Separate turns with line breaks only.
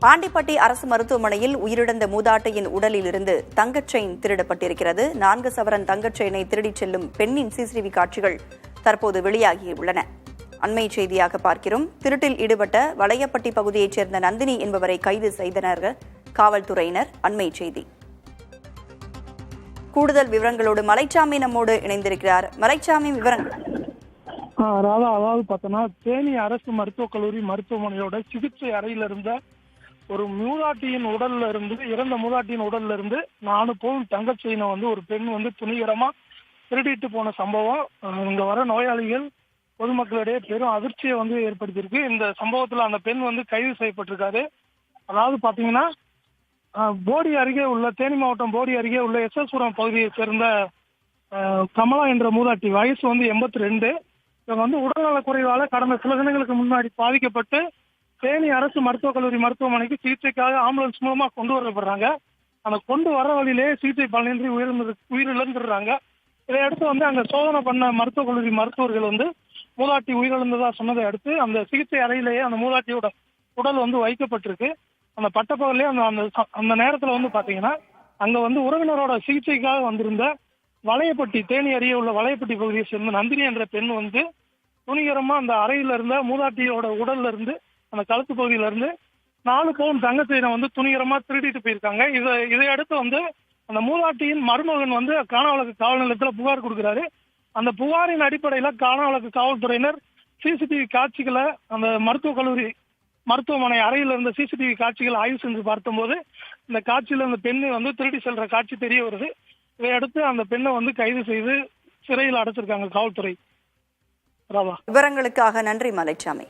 ஆண்டிப்பட்டி அரசு மருத்துவமனையில் உயிரிழந்த மூதாட்டியின் உடலில் இருந்து தங்கச் செயின் திருடப்பட்டிருக்கிறது. 4 சவரன் தங்கச் செயினை திருடிச் செல்லும் பெண்ணின் சிசிடிவி காட்சிகள் தற்போது வெளியாகியுள்ளன. அண்மை செய்தியாக பார்க்கிறோம். திருட்டில் ஈடுபட்ட வளையப்பட்டி பகுதியைச் சேர்ந்த நந்தினி என்பவரை கைது செய்தனர் காவல்துறையினர். அண்மை செய்தி. கூடுதல் விவரங்களோடு மலைச்சாமி நம்மோடு இணைந்திருக்கிறார். மலைச்சாமி, விவரங்கள்.
அதாவது பார்த்தோன்னா, தேனி அரசு மருத்துவக் கல்லூரி மருத்துவமனையோட சிகிச்சை அறையில இருந்த ஒரு மூதாட்டியின் உடல்ல இருந்து, இறந்த மூதாட்டியின் உடல்ல இருந்து 4 பவுன் தங்கச் செயினை ஒரு பெண் திருடிகரமா திருடிட்டு போன சம்பவம் இங்க வர நோயாளிகள் பொதுமக்களிடையே பெரும் அதிர்ச்சியை ஏற்படுத்தியிருக்கு. இந்த சம்பவத்துல அந்த பெண் கைது செய்யப்பட்டிருக்காரு. அதாவது பாத்தீங்கன்னா, போடி அருகே உள்ள, தேனி மாவட்டம் போடி அருகே உள்ள எஸ்எஸ்புரம் பகுதியை சேர்ந்த கமலா என்ற மூதாட்டி, வயசு 82. இவங்க உடல்நலக் குறைவால கடந்த சில தினங்களுக்கு முன்னாடி பாதிக்கப்பட்டு தேனி அரசு மருத்துவக் கல்லூரி மருத்துவமனைக்கு சிகிச்சைக்காக ஆம்புலன்ஸ் மூலமா கொண்டு வரப்படுறாங்க. அந்த கொண்டு வர வழியிலேயே சிகிச்சை பலனின்றி உயிரிழந்துடுறாங்க. இதையடுத்து அங்க சோதனை பண்ண மருத்துவக் கல்லூரி மருத்துவர்கள் மூதாட்டி உயிரிழந்ததா சொன்னதை அடுத்து அந்த சிகிச்சை அறையிலேயே அந்த மூதாட்டியோட உடல் வைக்கப்பட்டிருக்கு. அந்த பட்டப்பகலே அந்த நேரத்துல பாத்தீங்கன்னா, அங்க உறவினரோட சிகிச்சைக்காக வந்திருந்த வளையப்பட்டி, தேனி அருகே உள்ள வளையப்பட்டி பகுதியை சேர்ந்த நந்தினி என்ற பெண் துணிகரமா அந்த அறையில இருந்த மூதாட்டியோட உடல்ல இருந்து, அந்த கழுத்து பகுதியில இருந்து 4 பவுன் தங்கச்செயினை துணிகரமா திருடிட்டு போயிருக்காங்க. இதையடுத்து அந்த மூதாட்டியின் மருமகன் காணவழக்கு காவல் நிலையத்துல புகார் கொடுக்கிறாரு. அந்த புகாரின் அடிப்படையில காணவழக்கு காவல்துறையினர் சிசிடிவி காட்சிகளை, அந்த மருத்துவக் கல்லூரி மருத்துவமனை அறையில் இருந்த சிசிடிவி காட்சிகளை ஆய்வு செஞ்சு பார்த்தபோது இந்த காட்சியில அந்த பெண்ணு திருடி செல்ற காட்சி தெரிய வருது. இதையடுத்து அந்த பெண்ணை கைது செய்து சிறையில் அடைச்சிருக்காங்க காவல்துறை.
விவரங்களுக்காக நன்றி மலைச்சாமி.